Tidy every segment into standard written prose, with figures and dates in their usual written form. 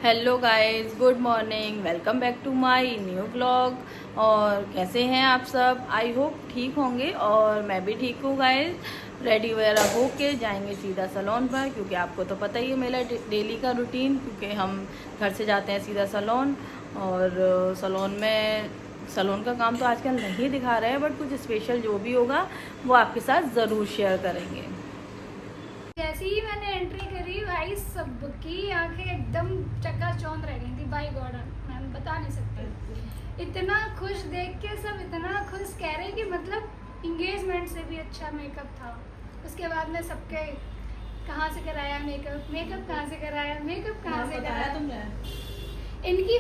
Hello guys, good morning. Welcome back to my new vlog. और कैसे हैं आप सब? आई होप ठीक होंगे और मैं भी ठीक हूँ गाइस। रेडी वगैरह होके जाएंगे सीधा सैलून पर, क्योंकि आपको तो पता ही है मेरा डेली का रूटीन, क्योंकि हम घर से जाते हैं सीधा सैलून। और सैलून का काम तो आजकल नहीं दिखा रहे हैं, बट कुछ स्पेशल जो भी होगा वो आपके साथ ज़रूर शेयर करेंगे। जैसे ही मैंने एंट्री करी भाई सबकी आंखें एकदम चकाचौंध रह गई थी। बाय गॉड, मैं बता नहीं सकती। इतना खुश देख के सब इतना खुश कह रहे कि मतलब इंगेजमेंट से भी अच्छा मेकअप था। उसके बाद में सबके कहाँ से कराया मेकअप, मेकअप कहाँ से कराया, मेकअप कहाँ से कराया तुमने? इनकी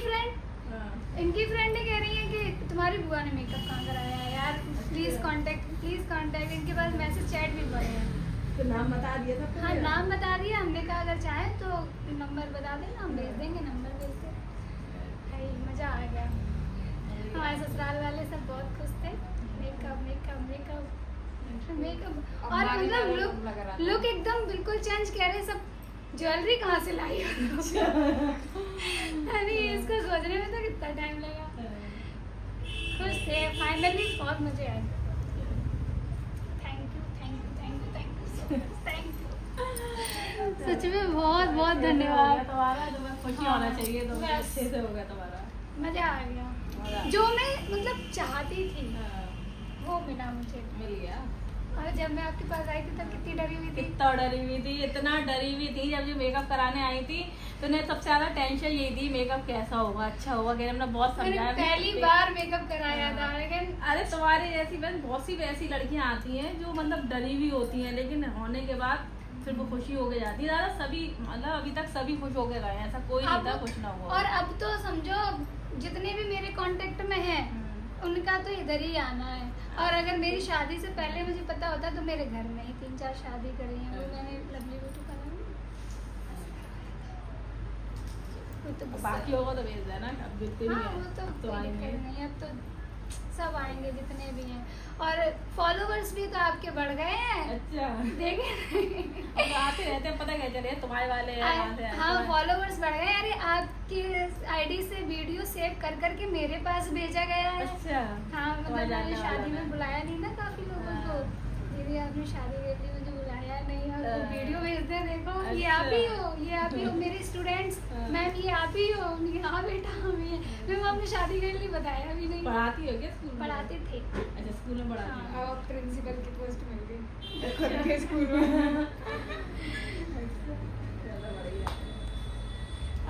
फ्रेंड ने कह रही है कि तुम्हारी बुआ ने मेकअप कहाँ कराया है यार, प्लीज़ कांटेक्ट। इनके पास मैसेज चैट भी पड़े हैं। तो नाम बता दिया था? हाँ, नाम बता दिया। हमने कहा अगर चाहे तो नंबर बता देना, हम भेज देंगे। नंबर भेज दे भाई, मज़ा आ गया। हमारे ससुराल वाले सब बहुत खुश थे। मेकअप मेकअप मेकअप मेकअप और मतलब लुक एकदम बिल्कुल चेंज। कह रहे सब ज्वेलरी कहाँ से लाई हो? अरे इसको सोचने में तो कितना टाइम लगा। खुश थे फाइनली, बहुत मजे आए। सच में बहुत बहुत धन्यवाद तुम्हारा। तुम्हें खुशी होना चाहिए, तो अच्छे से हो गया तुम्हारा। मजा आ गया। जो मैं मतलब चाहती थी वो मिला, मुझे मिल गया। और जब मैं आपके पास आई थी तब कितनी डरी हुई थी। कितना डरी हुई थी, इतना डरी हुई थी। जब ये मेकअप कराने आई थी तो उन्हें सबसे ज्यादा टेंशन यही थी मेकअप कैसा होगा, अच्छा होगा। हमने बहुत समझाया, पहली बार मेकअप कराया था। लेकिन अरे तुम्हारे जैसी बहन बहुत सी वैसी लड़कियां आती हैं जो मतलब डरी हुई होती हैं, लेकिन होने के बाद फिर वो खुशी होके जाती है। दादा सभी मतलब अभी तक सभी खुश होके गए हैं, ऐसा कोई नहीं था खुश ना हुआ। और अब तो समझो जितने भी मेरे कांटेक्ट में हैं उनका तो इधर ही आना है। और अगर मेरी शादी से पहले मुझे पता होता तो मेरे घर में ही 3-4 शादी करी हैं। वो मैंने लवली ब्यूटी तो बाकी होगा तो भेज देना। अब बिल्कुल हाँ, वो तो अब तो कोई आएंगे। दिक्कत नहीं। अब तो सब आएंगे जितने भी हैं। और फॉलोवर्स भी तो आपके बढ़ गए हैं। अच्छा, देखे तो आते रहते हैं, पता क्या चले तुम्हारे वाले हैं। हाँ, फॉलोवर्स बढ़ गए। अरे आपकी आईडी से वीडियो सेव कर करके मेरे पास भेजा गया है। अच्छा, हाँ, मतलब मैंने शादी में बुलाया नहीं ना काफी लोगों को। दीदी आपने शादी के लिए मुझे बुलाया नहीं और वो वीडियो भेजते हैं, देखो ये आप ही हो, ये आप ही हो। मेरे स्टूडेंट्स, मैम ये आप ही हो। हाँ बेटा हम ही हैं। मैं आपने शादी के लिए बताया भी नहीं। पढ़ाती हो क्या स्कूल में? पढ़ाते थे। अच्छा, स्कूल में पढ़ाती हो। अब प्रिंसिपल की पोस्ट मिल गई खुद के स्कूल में।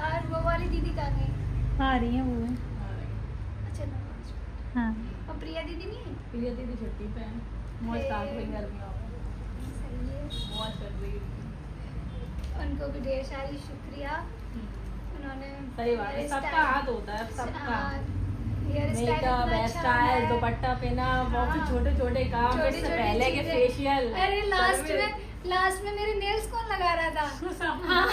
और वो वाली दीदी कहाँ गई? आ रही है वो। अच्छा हाँ, और प्रिया दीदी नहीं है? प्रिया दीदी छुट्टी पे है, मौज काट रही गर्मियों में, सही है। मौज कर रही है। उनको भी ढेर सारी शुक्रिया। उन्होंने सही बात है, सबका हाथ होता है, सबका hair makeup, hair style, dupatta पहना, बहुत छोटे छोटे काम, छोटी इससे छोटी पहले के चीजें। फेशियल। अरे लास्ट में मेरे नेल्स कौन लगा रहा था? हाँ,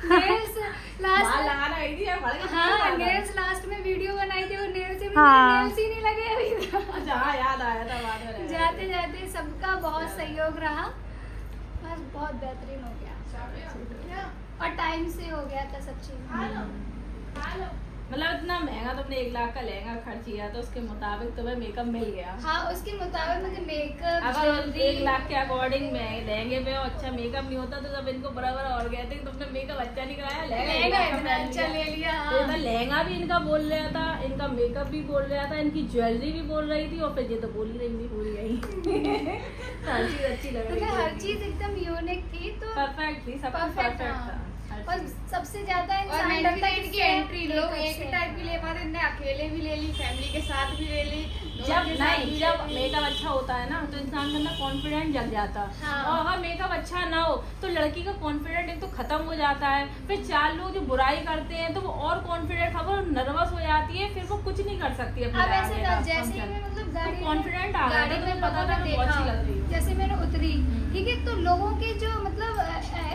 नेल्स लास्ट में लगाना आई थी, हाँ, नेल्स लास्ट में वीडियो बनाई थी और नेल्स से हाँ। नेल्स ही नहीं लगे अभी तक। जहाँ याद आया था बाद में जाते जाते सबका बहुत सहयोग रहा, बस बहुत बेहतरीन हो गया और टाइम से हो गया था सब चीज। मतलब इतना महंगा तुमने 1 लाख का लहंगा खर्च किया तो उसके मुताबिक तुम्हें मेकअप मिल गया। हाँ, उसके मुताबिक मुझे मेकअप, अगर 1 लाख के अकॉर्डिंग लहंगे में अच्छा मेकअप नहीं होता तो सब इनको बराबर और कहते कि तुमने मेकअप अच्छा नहीं कराया, लहंगा इतना अच्छा ले लिया। तो लहंगा भी इनका बोल रहा था, इनका मेकअप भी बोल रहा था, इनकी ज्वेलरी भी बोल रही थी, और फिर ये तो बोल ही रही थी पूरी यही। हर चीज अच्छी लग रही थी, हर चीज एकदम यूनिक थी। तो परफेक्ट थी, सब कुछ परफेक्ट था। और सबसे ज्यादा और मैंने भी इनकी एंट्री लो makeup एक से। टाइप की ले पाते, इनने अकेले भी ले ली, फैमिली के साथ भी ले ली। जब नहीं, जब मेकअप अच्छा होता है ना तो इंसान का अंदर कॉन्फिडेंट जग जाता है। हाँ। और अगर मेकअप अच्छा ना हो तो लड़की का कॉन्फिडेंट एक तो खत्म हो जाता है, फिर 4 लोग जो बुराई करते हैं तो वो और कॉन्फिडेंट खबर नर्वस हो जाती है, फिर वो कुछ नहीं कर सकती अपने अब ऐसे जैसे ही मैं मतलब गाड़ी कॉन्फिडेंट आ गया, गाड़ी तो में पता था लोगों बहुत को अच्छी लग रही देखा, है। जैसे मैंने उतरी, ठीक है, तो लोगों के जो मतलब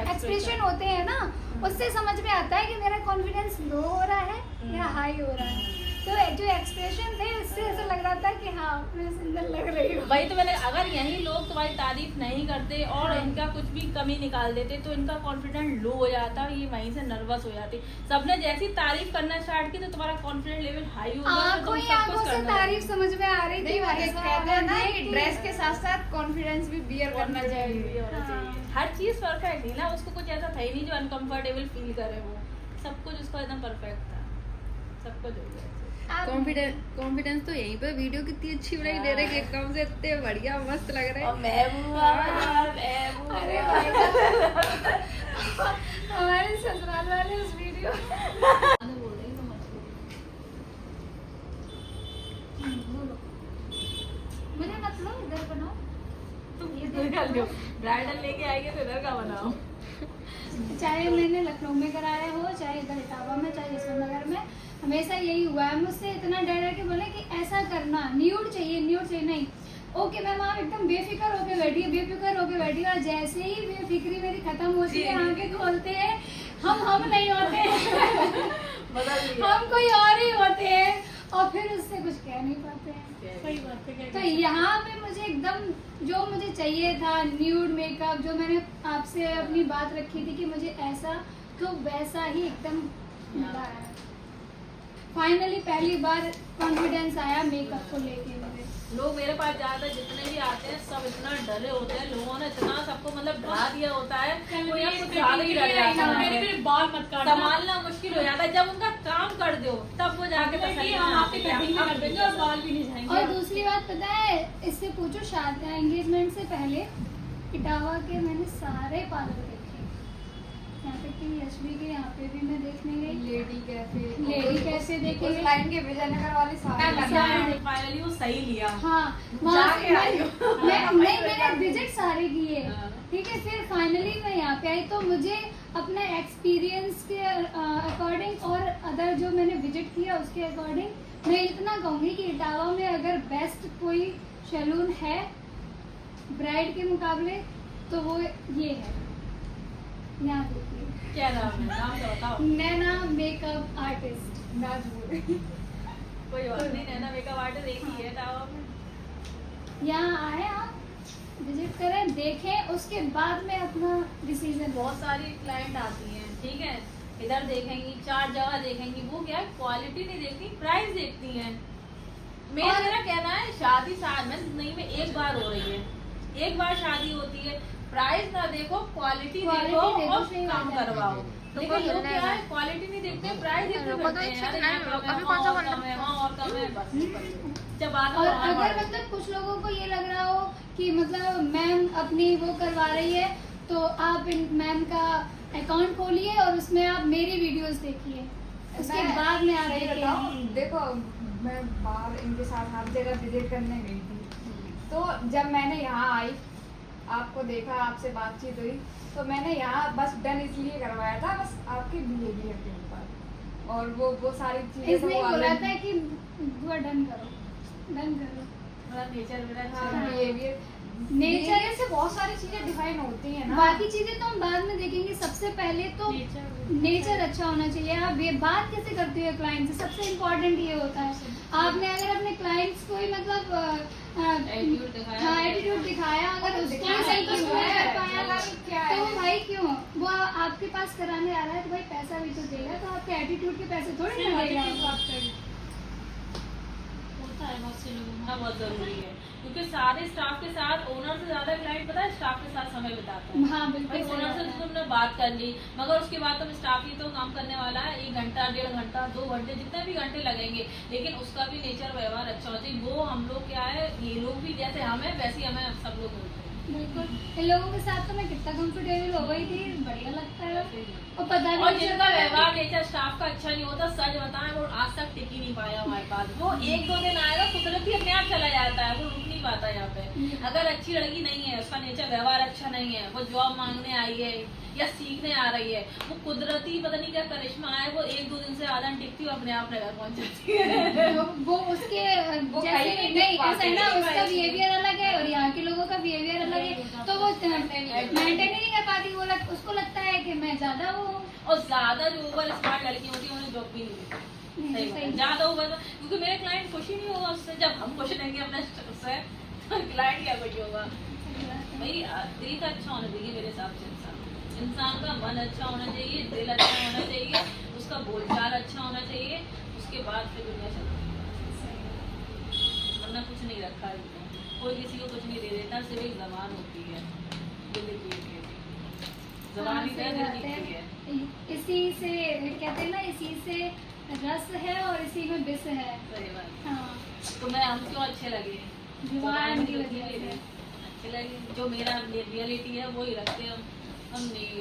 एक्सप्रेशन होते हैं ना, उससे समझ में आता है कि मेरा कॉन्फिडेंस लो हो रहा है या हाई हो रहा है। तो जो एक्सप्रेशन थे उससे ऐसा लग रहा था कि हाँ मैं सुंदर लग रही हूँ। भाई तो मैंने, अगर यही लोग तुम्हारी तारीफ नहीं करते और इनका कुछ भी कमी निकाल देते तो इनका कॉन्फिडेंस लो हो जाता, ये वहीं से नर्वस हो जाती। सबने जैसी तारीफ करना स्टार्ट की तो तुम्हारा कॉन्फिडेंस लेवल हाई हो गया, तो आंखों तुम ही सब आंखों कुछ से करने तारीफ लगे। समझ में आ रही थी। नहीं, वो भाई ये साहब, कहते हैं ना कि नहीं, ड्रेस के साथ साथ कॉन्फिडेंस भी बियर करना चाहिए। होना चाहिए। हर चीज परफेक्ट नहीं ना, उसको कुछ ऐसा था ही नहीं जो अनकंफर्टेबल फील करे। वो सब कुछ उसका एकदम परफेक्ट था, सब कुछ हो गया। आप- कॉन्फिडेंस तो यहीं पे वीडियो कितनी अच्छी बनाई दे रहे हैं कि एकदम से इतने बढ़िया मस्त लग रहे और हैं। महबूबा अरे भाई साहब, हमारे ससुराल वाले उस वीडियो मुझे मतलब इधर बनाओ। ब्राइडल लेके आएंगे तो इधर का बनाओ। चाहे मैंने लखनऊ में कराया हो, चाहे इधर इटावा में, चाहे यशवंतनगर में, हमेशा यही हुआ है। मुझसे इतना डर है कि बोले कि ऐसा करना, न्यूड चाहिए, न्यूड चाहिए। नहीं, ओके मैम आप एकदम बेफिक्र होके बैठिए, बेफिक्र होके बैठिए। और जैसे ही बेफिक्री मेरी खत्म होती है, आंखें खोलते हैं, हम नहीं होते बदल दिया। हम कोई और ही होते हैं और फिर उससे कुछ कह नहीं पाते हैं। सही बात है। तो यहाँ पे मुझे एकदम जो मुझे चाहिए था, न्यूड मेकअप, जो मैंने आपसे अपनी बात रखी थी कि मुझे ऐसा, तो वैसा ही एकदम मिला है। फाइनली पहली बार कॉन्फिडेंस आया मेकअप को लेके मुझे। लोग मेरे पास ज्यादा जितने भी आते हैं सब इतना डरे होते हैं, लोगों ने इतना सबको मतलब डरा दिया होता है, कोई अब कुछ ज्यादा ही डर जाता है, बाल मत संभालना मुश्किल हो जाता है। जब उनका काम कर दो तब वो जाके तसल्ली में आते हैं कि हम देंगे और बाल भी नहीं जाएंगे। और दूसरी बात पता है, इससे पूछो शादी एंगेजमेंट से पहले इटावा के मैंने सारे पार्लर देखे, यहाँ तक कि यशवी के यहाँ पे भी मैं देखने गई, लेडी कैफे देखे उस लाइन के विजयनगर वाले सारे। फाइनली वो सही लिया। हाँ, वहाँ जाके आई हो। मैंने विजिट सारे किए, ठीक है। फिर फाइनली मैं यहाँ पे आई तो मुझे अपने एक्सपीरियंस के अकॉर्डिंग और अदर जो मैंने विजिट किया उसके अकॉर्डिंग मैं इतना कहूँगी कि इटावा में अगर बेस्ट कोई सैलून है ब्राइड के मुकाबले तो वो ये है। यहाँ देखिए, क्या नाम है, नाम तो बताओ। नैना मेकअप आर्टिस्ट। कोई बात नहीं, नैना मेकअप आर्टिस्ट एक ही है टावा में। यहाँ आए आप, विजिट करें, देखें, उसके बाद में अपना डिसीजन। बहुत सारी क्लाइंट आती हैं, ठीक है, इधर देखेंगी, 4 जगह देखेंगी, वो क्या है क्वालिटी नहीं देखती, प्राइस देखती हैं। मेरा कहना है शादी साल में जिंदगी में एक बार हो रही है, एक बार शादी होती है, प्राइस ना देखो, क्वालिटी देखो और सही काम बात है। करवाओ। लेकिन लोग क्या है क्वालिटी नहीं देखते, प्राइस देखते फिरते हैं, अरे यहाँ कम है, वहाँ और कम है, बस जब बात और अगर मतलब कुछ लोगों को ये लग रहा हो कि मतलब मैम अपनी वो करवा रही है तो आप इन मैम का अकाउंट खोलिए और उसमें आप मेरी वीडियोस देखिए, उसके बाद में आप देखिए। देखो मैं बाहर इनके साथ हर जगह विजिट करने गई थी, तो जब मैंने यहाँ आई, आपको देखा, आपसे बातचीत हुई, तो मैंने यहाँ बस डन इसलिए करवाया था, बस आपके बिहेवियर के ऊपर, और वो सारी चीजें इसने ही बोला था कि दुआ डन करो, डन करो। नेचर मेरा अच्छा हाँ, है। बिहेवियर नेचर से बहुत सारी चीजें डिफाइन होती है ना। बाकी चीजें तो हम बाद में देखेंगे, सबसे पहले तो नेचर अच्छा होना चाहिए। आप ये बात कैसे करते हो क्लाइंट से, सबसे इम्पोर्टेंट ये होता है। आपने अगर अपने क्लाइंट्स को ही मतलब एटीट्यूड दिखाया, हाँ एटीट्यूड दिखाया, अगर उसको ही संतुष्ट नहीं कर पाया तो वो भाई क्यों, वो आपके पास कराने आ रहा है तो भाई पैसा भी तो देगा, तो आपके एटीट्यूड के पैसे थोड़ी ना देगा। होता है बहुत से लोगों में, हाँ, बहुत जरूरी है, क्योंकि सारे स्टाफ के साथ ओनर से ज्यादा क्लाइंट पता है स्टाफ के साथ समय बिताता है। हाँ बिल्कुल भाई सही ओनर से बात है। तुमने बात कर ली, मगर उसके बाद तुम स्टाफ ही तो काम करने वाला है, 1 घंटा 1.5 घंटा 2 घंटे जितने भी घंटे लगेंगे, लेकिन उसका भी नेचर व्यवहार अच्छा होना चाहिए। वो हम लोग क्या है, ये लोग भी जैसे हमें वैसे ही हमें सब लोग मिलते हैं। बिल्कुल, इन लोगों के साथ तो मैं कितना कंफर्टेबल हो गई थी, बढ़िया लगता है। और पता भी और नहीं जिनका चलता व्यवहार नेचर स्टाफ का अच्छा नहीं होता, सच बताएं, वो आज तक टिक ही नहीं पाया हमारे पास। वो 1-2 दिन आएगा, कुदरती अपने आप चला जाता है, वो रुक नहीं पाता यहाँ पे। अगर अच्छी लड़की नहीं है, उसका नेचर व्यवहार अच्छा नहीं है, वो जॉब मांगने आई है या सीखने आ रही है, वो कुदरती पता नहीं क्या करिश्मा है, वो 1-2 दिन से ज्यादा टिकती है, अपने आप घर पहुंच जाती है। वो उसके वो जैसे कहीं नहीं नहीं, टिक ऐसा है ना, पाते। उसका बिहेवियर अलग है और यहाँ के लोगों का बिहेवियर अलग है, तो वो मेंटेन ही नहीं कर पाती। वो उसको लगता है कि मैं ज्यादा वो हूँ। और ज्यादा जो ओवर स्मार्ट लड़की होती है उन्हें जॉब भी नहीं मिलती। सही बात है। ज्यादा होगा तो, क्योंकि मेरे क्लाइंट खुश ही नहीं होगा उससे। जब हम खुश रहेंगे अपने उससे तो क्लाइंट क्या खुश होगा। भाई दिल का अच्छा होना चाहिए मेरे हिसाब से। इंसान का मन अच्छा होना चाहिए, दिल अच्छा होना चाहिए, उसका बोलचाल अच्छा होना चाहिए, उसके बाद फिर दुनिया चलती है। वरना कुछ नहीं रखा है, कोई किसी को कुछ नहीं दे देता, सिर्फ एक जबान होती है, दिल की जबान ही दिल जीतती है। इसी से कहते हैं ना, इसी से रस है और इसी में विष है। सही बात। हाँ, तो मैं हम क्यों अच्छे लगे, जुबान की वजह से। अच्छे लगे, जो मेरा रियलिटी है वो ही रखते हैं हम नहीं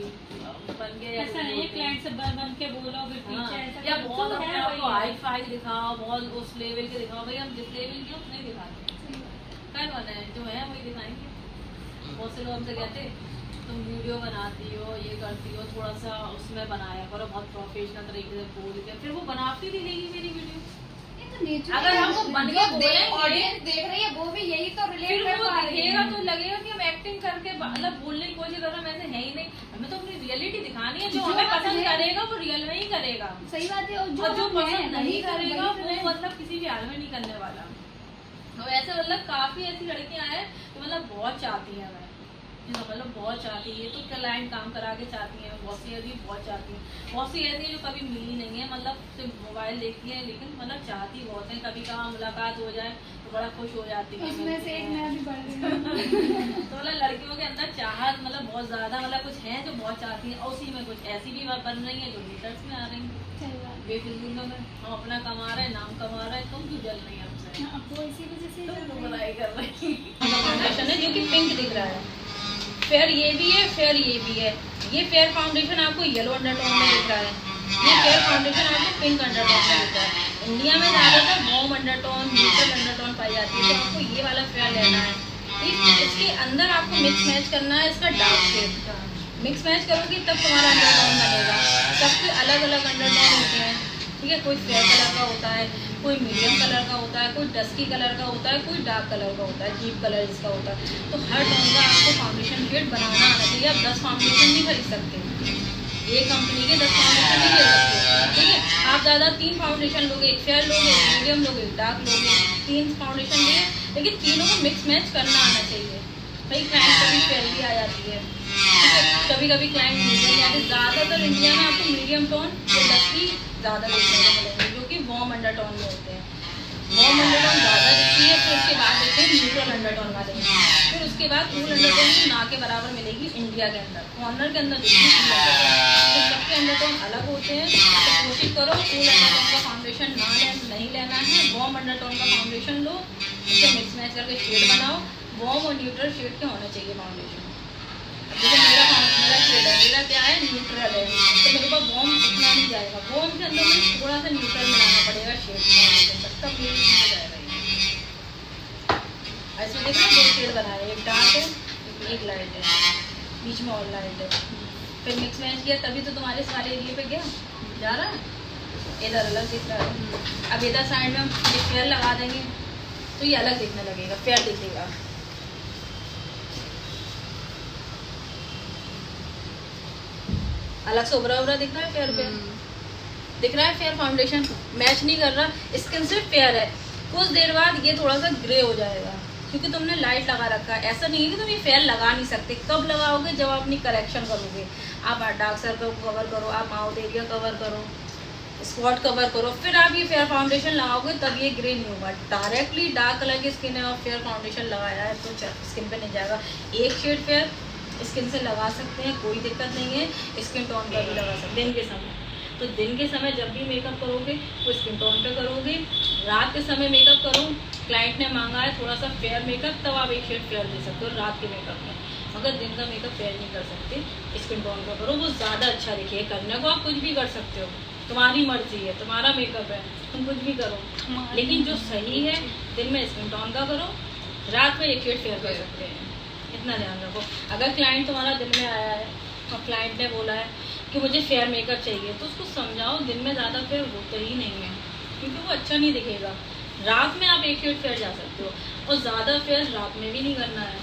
बन गए। ऐसा नहीं है क्लाइंट से बन के बोलो फिर पीछे ऐसा या तो बहुत है अपने आप वही को है। हाई फाई दिखाओ, बहुत उस लेवल के दिखाओ। भाई हम जिस लेवल के उतने दिखाते कर बना है, जो है वही दिखाएंगे। बहुत से लोग हमसे कहते तुम वीडियो बनाती हो, ये करती हो, थोड़ा सा उसमें बनाया करो, बहुत प्रोफेशनल तरीके से बोल के। फिर वो बनाती दिखेगी मेरी वीडियो। अगर हम वो बन के बोलेंगे, ऑडियंस देख रही है वो भी यही तो रिलेट फिर कर वो पा रही दिखेगा है। तो लगेगा कि हम एक्टिंग करके मतलब बोलने की कोशिश कर रहे हैं, वैसे है ही नहीं। हमें तो अपनी रियलिटी दिखानी है। जो जो हमें बात पसंद है। करेगा वो रियल में ही करेगा, सही बात है। और जो हम हैं, पसंद नहीं वही कर- करेगा वही कर रहे वो हैं। मतलब किसी भी हाल में नहीं करने वाला। तो ऐसे मतलब काफी ऐसी लड़कियां हैं जो मतलब बहुत चाहती हैं, मतलब बहुत चाहती है। तो क्लाइंट काम करा के चाहती है, बहुत सी ऐसी बहुत चाहती है, बहुत सी ऐसी है जो कभी मिली नहीं है, मतलब सिर्फ मोबाइल देखती है, लेकिन मतलब चाहती बहुत है। कभी कहाँ मुलाकात हो जाए तो बड़ा खुश हो जाती है। उसमें से एक मैं भी बढ़ गई हूँ। तो मतलब लड़कियों के अंदर चाहत मतलब बहुत ज्यादा, मतलब कुछ है जो बहुत चाहती है, और उसी में कुछ ऐसी भी बन रही है जो मीटर्स में आ रही है सही बात बेफिजूलों में। हम अपना कमा रहे हैं, नाम कमा रहे हैं, तुम क्यों जल रही है हमसे, है। वो इसी वजह से तुम कर क्यों रहे हैं। बुराई कर रही फाउंडेशन है जो कि पिंक दिख रहा है। फेयर ये भी है, फेयर ये भी है। ये फेयर फाउंडेशन आपको येलो अंडरटोन में दिख रहा है, ये फेयर फाउंडेशन आपको पिंक अंडरटोन में दिख रहा है। इंडिया में ज़्यादातर वार्म अंडरटोन, न्यूट्रल अंडरटोन पाई जाती है, तो आपको ये वाला फेयर लेना है। ठीक, इसके अंदर आपको मिक्स मैच करना है इसका डार्क शेड। मिक्स मैच करोगे तब तुम्हारा अंडरटोन बनेगा। सबके अलग अलग अंडरटोन होते हैं, ठीक है। कोई फेयर कलर का होता है, कोई मीडियम कलर का होता है, कोई डस्की कलर का होता है, कोई डार्क कलर का होता है, डीप कलर जिसका होता है। तो हर टोन का आपको फाउंडेशन शेड बनाना आना चाहिए। आप 10 फाउंडेशन नहीं खरीद सकते, एक कंपनी के 10 फाउंडेशन नहीं ले सकते, ठीक है। आप ज़्यादा 3 फाउंडेशन लोगे, एक फेयर लोगे, एक मीडियम लोगे, एक डार्क लोगे, 3 फाउंडेशन लिए, लेकिन तीनों को मिक्स मैच करना आना चाहिए। भाई क्लाइंट कभी फेयर भी आ जाती है, ठीक है, कभी कभी क्लाइंट मीडियम आते। ज़्यादातर इंडिया में आपको मीडियम टोन या डस्की ज़्यादा देखने को मिलेंगे, जो कि वार्म अंडरटोन में होते हैं। वार्म अंडरटोन ज़्यादा दिखती है, फिर उसके बाद देखते हैं न्यूट्रल अंडरटोन वाले, फिर उसके बाद कूल अंडरटोन की ना के बराबर मिलेगी इंडिया के अंदर, कॉर्नर के अंदर देखिए कूल अंडरटोन। तो सबके अंडरटोन अलग होते हैं, तो कोशिश करो कूल अंडरटोन का फाउंडेशन नहीं लेना है, वार्म अंडरटोन का फाउंडेशन लो, उसे मिक्स मैच करके शेड बनाओ। वार्म और न्यूट्रल शेड के होने चाहिए फाउंडेशन। जैसे मेरा शेड है, मेरा क्या है, न्यूट्रल है, तो मेरे पास वार्म इतना नहीं जाएगा, वार्म के अंदर मुझे थोड़ा सा न्यूट्रल मिलाना पड़ेगा शेड फाउंडेशन तब मेरी हो जाएगा ये। ऐसे देखो 2 शेड बनाए, एक डार्क है एक लाइट है, बीच में और लाइट है, फिर मिक्स मैच किया तभी तो तुम्हारे इस वाले एरिया पे गया जा रहा है, इधर अलग दिख रहा है। अब इधर साइड में हम फेयर लगा देंगे तो ये अलग दिखने लगेगा, फेयर दिखेगा। अलग से उभरा उभरा दिख रहा है फेयर पे, दिख रहा है फेयर फाउंडेशन मैच नहीं कर रहा, स्किन से फेयर है। कुछ देर बाद ये थोड़ा सा ग्रे हो जाएगा क्योंकि तुमने लाइट लगा रखा है। ऐसा नहीं है कि तुम ये फेयर लगा नहीं सकते, कब लगाओगे जब आप अपनी करेक्शन करोगे। आप डार्क सर्कल कवर करो, आप माउथ एरिया कवर करो, स्पॉट कवर करो, फिर आप ये फेयर फाउंडेशन लगाओगे तब ये ग्रे नहीं होगा। डायरेक्टली डार्क कलर की स्किन है और फेयर फाउंडेशन लगाया है तो स्किन पे नहीं जाएगा। एक शेड फेयर स्किन से लगा सकते हैं, कोई दिक्कत नहीं है, स्किन टोन पर भी लगा सकते हैं दिन के समय। तो दिन के समय जब भी मेकअप करोगे वो स्किन टोन पे करोगे, रात के समय मेकअप करो, क्लाइंट ने मांगा है थोड़ा सा फेयर मेकअप तब आप एक शेड फेयर दे सकते हो रात के मेकअप में। अगर दिन का मेकअप फेयर नहीं कर सकते, स्किन टोन पर करो, वो ज़्यादा अच्छा दिखे। करने को आप कुछ भी कर सकते हो, तुम्हारी मर्जी है, तुम्हारा मेकअप है, तुम कुछ भी करो, लेकिन जो सही है दिन में स्किन टोन का करो, रात में एक शेड फेयर कर सकते हैं, इतना ध्यान रखो। अगर क्लाइंट तुम्हारा दिन में आया है और क्लाइंट ने बोला है कि मुझे फेयर मेकअप चाहिए तो उसको समझाओ दिन में ज़्यादा फेयर होता ही नहीं है क्योंकि वो अच्छा नहीं दिखेगा। रात में आप एक शेड फेयर जा सकते हो और ज़्यादा फेयर रात में भी नहीं करना है,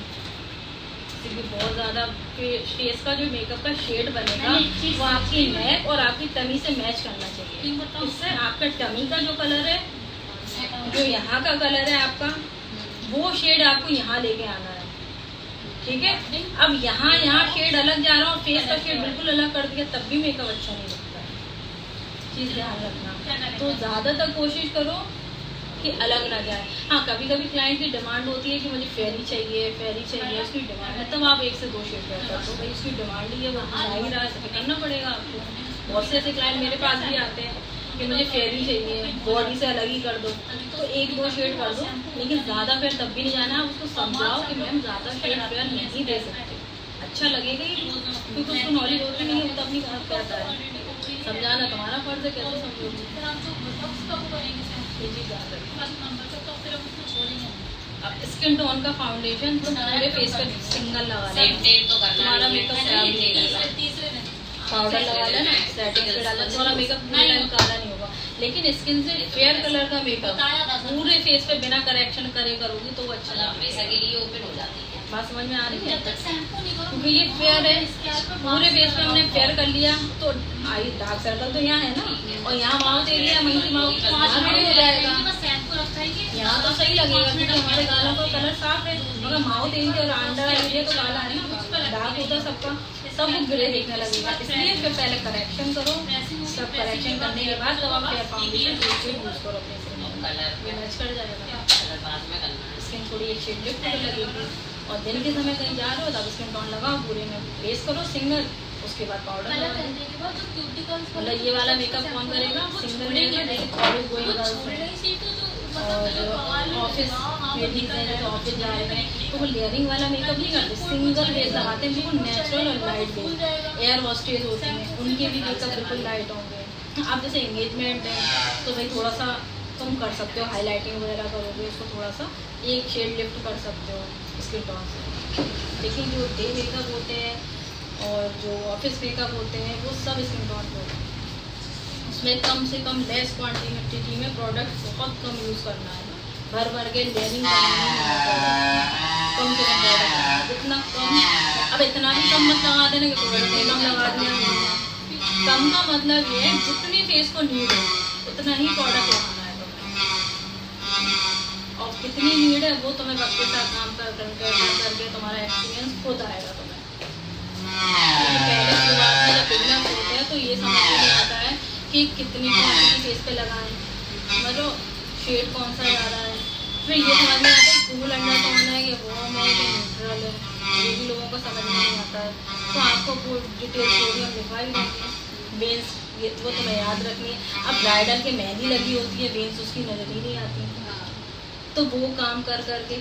जिससे कि बहुत ज़्यादा फेस का जो मेकअप का शेड बनेगा मैंने एक चीज़ वो आपकी सीखी है। नेक और आपकी टमी से मैच करना चाहिए। क्यों बताऊं? इससे आपका टमी का जो कलर है, जो यहाँ का कलर है आपका, वो शेड आपको यहाँ लेके आना है, ठीक है। अब यहाँ शेड अलग जा रहा है और फेस का शेड बिल्कुल अलग कर दिया, तब भी मेकअप अच्छा नहीं लगता है। चीज़ ध्यान रखना। तो ज़्यादातर कोशिश करो कि अलग ना जाए। हाँ, कभी कभी क्लाइंट की डिमांड होती है कि मुझे फेरी चाहिए, उसकी डिमांड है, तब आप 1 से 2 शेड कर सकते हो। भाई उसकी डिमांड ही है, वो तो जा ही रहा है, तो करना पड़ेगा आपको। बहुत से ऐसे क्लाइंट मेरे पास भी आते हैं कि मुझे फेरी चाहिए, बॉडी से अलग ही कर दो, तो 1-2 शेड कर दो, लेकिन ज़्यादा फेयर तब भी नहीं जाना। आप उसको समझाओ कि मैम ज़्यादा फेयर नहीं दे सकते, अच्छा लगेगा ही, क्योंकि उसको नॉलेज होती नहीं है, वो तो अपनी बात कहता है। समझाना तुम्हारा फर्ज है, कैसे समझोगे। ये चीज़ याद रखो। अब स्किन टोन का फाउंडेशन तो पूरे फेस पे सिंगल लगा लेना, तुम्हारा मेकअप खराब नहीं होगा। पाउडर लगा लेना, सेटिंग पे डालना, तुम्हारा मेकअप पूरे टाइम काला नहीं होगा। लेकिन स्किन से फेयर कलर का मेकअप पूरे फेस पे बिना करेक्शन करे करोगी तो वो अच्छा लगेगा। बात समझ में आ रही है? क्योंकि ये फेयर है, पूरे फेस पे हमने फेयर कर लिया तो आई डार्क सर्कल तो यहाँ है ना, और यहाँ माउथ एरिया माउथ हो जाएगा। यहाँ तो सही लगेगा क्योंकि हमारे गालों का कलर साफ है, मगर माउथ एरिया और अंडर एरिया तो काला है ना, डार्क होता सबका, सब वो ग्रे देखने लगेगा। इसलिए फिर पहले करेक्शन करो, सब करेक्शन करने के बाद तब आप फेयर फाउंडेशन यूज करो अपने स्किन में, ये मैच कर जाएगा। स्किन थोड़ी एक शेड लिफ्ट लगेगी, और दिन के समय कहीं जा रहे हो तब स्किन टोन लगाओ, पूरे में प्लेस करो सिंगल, उसके बाद पाउडर लगाओ। मतलब ये वाला मेकअप कौन करेगा? सिंगल लेंगे, जैसे कॉलेज गोइंग गर्ल्स और ऑफिस लेडीज हैं, जैसे ऑफिस जा रहे हैं तो वो लेयरिंग वाला मेकअप नहीं करते, सिंगल बेस लगाते हैं, बिल्कुल नेचुरल और लाइट बेस। एयर हॉस्टेस होती हैं, उनके भी मेकअप बिल्कुल लाइट होंगे। आप जैसे एंगेजमेंट है तो भाई थोड़ा सा तुम कर सकते हो, हाईलाइटिंग वगैरह करोगे, उसको थोड़ा सा एक शेड लिफ्ट कर सकते हो स्किन टोन से। लेकिन जो डे मेकअप होते हैं और जो ऑफिस मेकअप होते हैं वो सब स्किन टोन पे होते हैं, उसमें कम से कम लेस क्वांटिटी में प्रोडक्ट बहुत कम यूज़ करना है, भर के लेयरिंग करना है, कम से कम प्रोडक्ट जितना कम। अब इतना भी कम मत लगा देना कि प्रोडक्ट कम लगा दिया। कम का मतलब ये है जितनी फेस को नीड है उतना ही प्रोडक्ट लगाना है तुम्हें, और कितनी नीड है वो तुम्हें वक्त के साथ काम करके तुम्हारा एक्सपीरियंस खुद आएगा तुम्हें। पहले शुरुआत में जब बिगनर्स होते हैं तो ये समझ नहीं आता है कि कितनी क्वांटिटी फेस पे लगाएं, मतलब शेड कौन सा ज़्यादा है, फिर ये समझ में आता है कूल अंडरटोन है कि वार्म है कि न्यूट्रल है, ये भी लोगों को समझ में नहीं आता है। तो आपको पूरी डिटेल स्टोरी हम लिखवाई रहती है, वेंस ये वो तुम्हें याद रखनी है। अब ब्राइडल के मेहंदी लगी होती है, वेंस उसकी नज़र ही नहीं आती, तो वो काम कर करके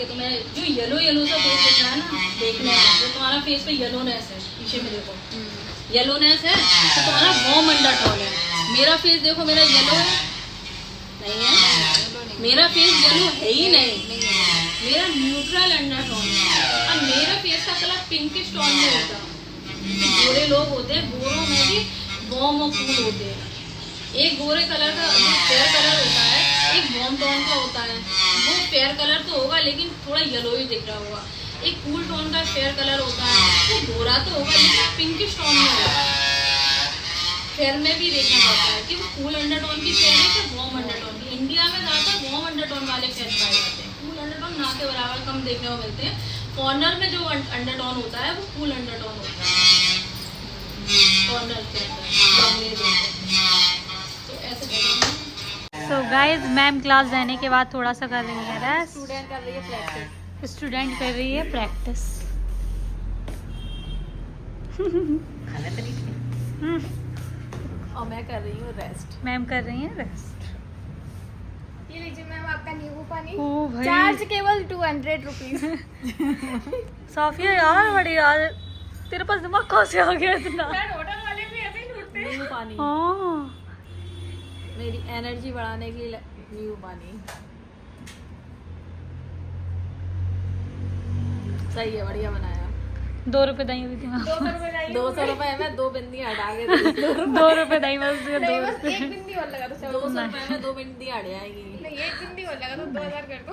तुम्हें जो येलो सा फेस दिख रहा है ना देखने में, जो तुम्हारा फेस पे येलोनेस है, पीछे में देखो येलोनेस है तो तुम्हारा वार्म अंडरटोन है। मेरा फेस देखो, मेरा येलो है नहीं है, मेरा फेस येलो है ही नहीं, मेरा न्यूट्रल अंडरटोन है। अब मेरा फेस का कलर पिंकिश टोन में होता है, गोरे लोग होते हैं, गोरों में भी वार्म और कूल होते हैं। एक गोरे कलर का जो फेयर कलर होता है, एक वार्म टोन का होता है, वो फेयर कलर तो होगा लेकिन थोड़ा येलो ही दिख रहा होगा। एक कूल टोन का फेयर कलर होता है, वो गोरा तो होगा लेकिन पिंकिश टोन में होगा। फेयर में भी देखना पड़ता है कि वो कूल अंडरटोन की फेयर है कि वार्म अंडरटोन की। इंडिया में ज़्यादातर वार्म अंडरटोन वाले फेयर पाए जाते हैं, कूल अंडरटोन ना के बराबर कम देखने को मिलते हैं। कॉर्नर में जो अंडरटोन होता है वो कूल अंडरटोन होता है, कॉर्नर के अंदर। तो ऐसे सो गाइज मैम क्लास जाने के बाद थोड़ा सा कर रही है रेस्ट, स्टूडेंट कर रही है प्रैक्टिस। स्टूडेंट कर रही है प्रैक्टिस। और मैं कर रही हूँ रेस्ट। मैम कर रही है रेस्ट। ये लीजिए मैम आपका नींबू पानी, ओ भाई चार्ज केवल 200 रुपीज। साफिया यार बड़ी यार, तेरे पास दिमाग कहाँ से आ गया इतना? होटल वाले भी ऐसे ही लूटते हैं। नींबू पानी हाँ मेरी एनर्जी बढ़ाने के लिए, नींबू पानी सही है, बढ़िया बनाया। 2 रुपए दही हुई थी मैम। 200 रुपए में 2 बिंदी हटा के दे दी। 2 रुपए दही बस नहीं, 2 बस रुपए। एक बिंदी और लगा दो। 200 रुपए में 2 बिंदी हट जाएगी। नहीं, एक बिंदी और लगा दो, 2000 कर दो।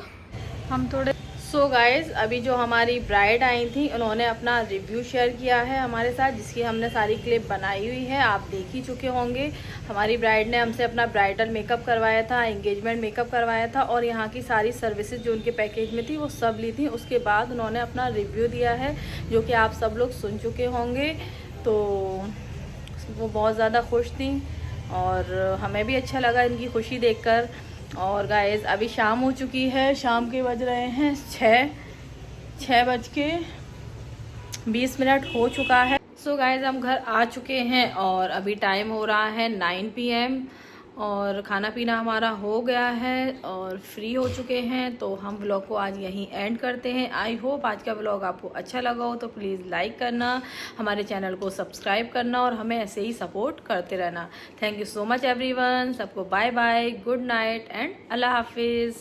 हम थोड़े सो गाइज अभी जो हमारी ब्राइड आई थी उन्होंने अपना रिव्यू शेयर किया है हमारे साथ, जिसकी हमने सारी क्लिप बनाई हुई है, आप देख ही चुके होंगे। हमारी ब्राइड ने हमसे अपना ब्राइडल मेकअप करवाया था, एंगेजमेंट मेकअप करवाया था और यहाँ की सारी सर्विसेज जो उनके पैकेज में थी वो सब ली थी। उसके बाद उन्होंने अपना रिव्यू दिया है जो कि आप सब लोग सुन चुके होंगे। तो वो बहुत ज़्यादा खुश थी और हमें भी अच्छा लगा इनकी खुशी देखकर। और गाइस अभी शाम हो चुकी है, शाम के बज रहे हैं 6:20 हो चुका है। सो गाइस हम घर आ चुके हैं और अभी टाइम हो रहा है 9 PM और खाना पीना हमारा हो गया है और फ्री हो चुके हैं। तो हम व्लॉग को आज यहीं एंड करते हैं। आई होप आज का व्लॉग आपको अच्छा लगा हो तो प्लीज़ लाइक करना, हमारे चैनल को सब्सक्राइब करना और हमें ऐसे ही सपोर्ट करते रहना। Thank you so much everyone. सबको bye bye, good night and अल्लाह हाफिज़।